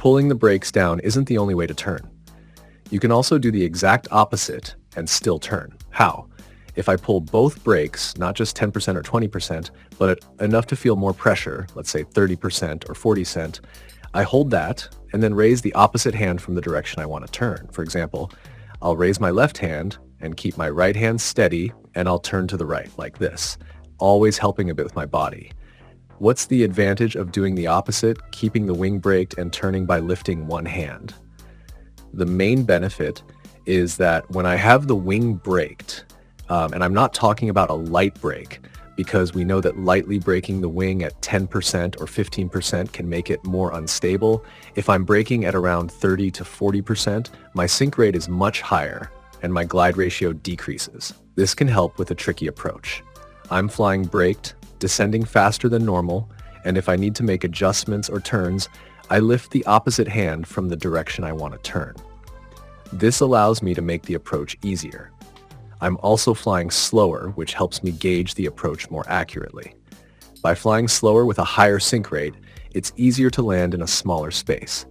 Pulling the brakes down isn't the only way to turn. You can also do the exact opposite and still turn. How? If I pull both brakes, not just 10% or 20%, but enough to feel more pressure, let's say 30% or 40%, I hold that and then raise the opposite hand from the direction I want to turn. For example, I'll raise my left hand and keep my right hand steady, and I'll turn to the right like this, always helping a bit with my body. What's the advantage of doing the opposite, keeping the wing braked and turning by lifting one hand? The main benefit is that when I have the wing braked, and I'm not talking about a light brake, because we know that lightly braking the wing at 10% or 15% can make it more unstable. If I'm braking at around 30 to 40%, my sink rate is much higher and my glide ratio decreases. This can help with a tricky approach. I'm flying braked, descending faster than normal, and if I need to make adjustments or turns, I lift the opposite hand from the direction I want to turn. This allows me to make the approach easier. I'm also flying slower, which helps me gauge the approach more accurately. By flying slower with a higher sink rate, it's easier to land in a smaller space.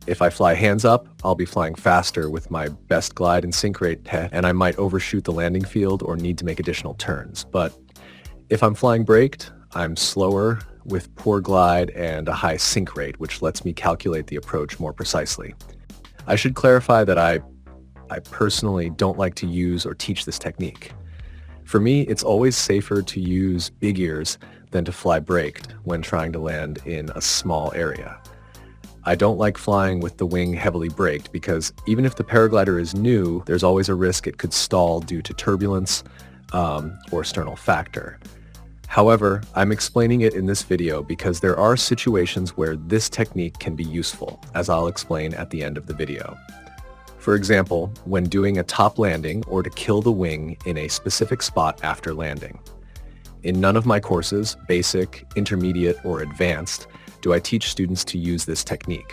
If I fly hands up, I'll be flying faster with my best glide and sink rate, and I might overshoot the landing field or need to make additional turns. But if I'm flying braked, I'm slower with poor glide and a high sink rate, which lets me calculate the approach more precisely. I should clarify that I personally don't like to use or teach this technique. For me, it's always safer to use big ears than to fly braked when trying to land in a small area. I don't like flying with the wing heavily braked because even if the paraglider is new, there's always a risk it could stall due to turbulence or external factor. However, I'm explaining it in this video because there are situations where this technique can be useful, as I'll explain at the end of the video. For example, when doing a top landing or to kill the wing in a specific spot after landing. In none of my courses, basic, intermediate, or advanced, do I teach students to use this technique.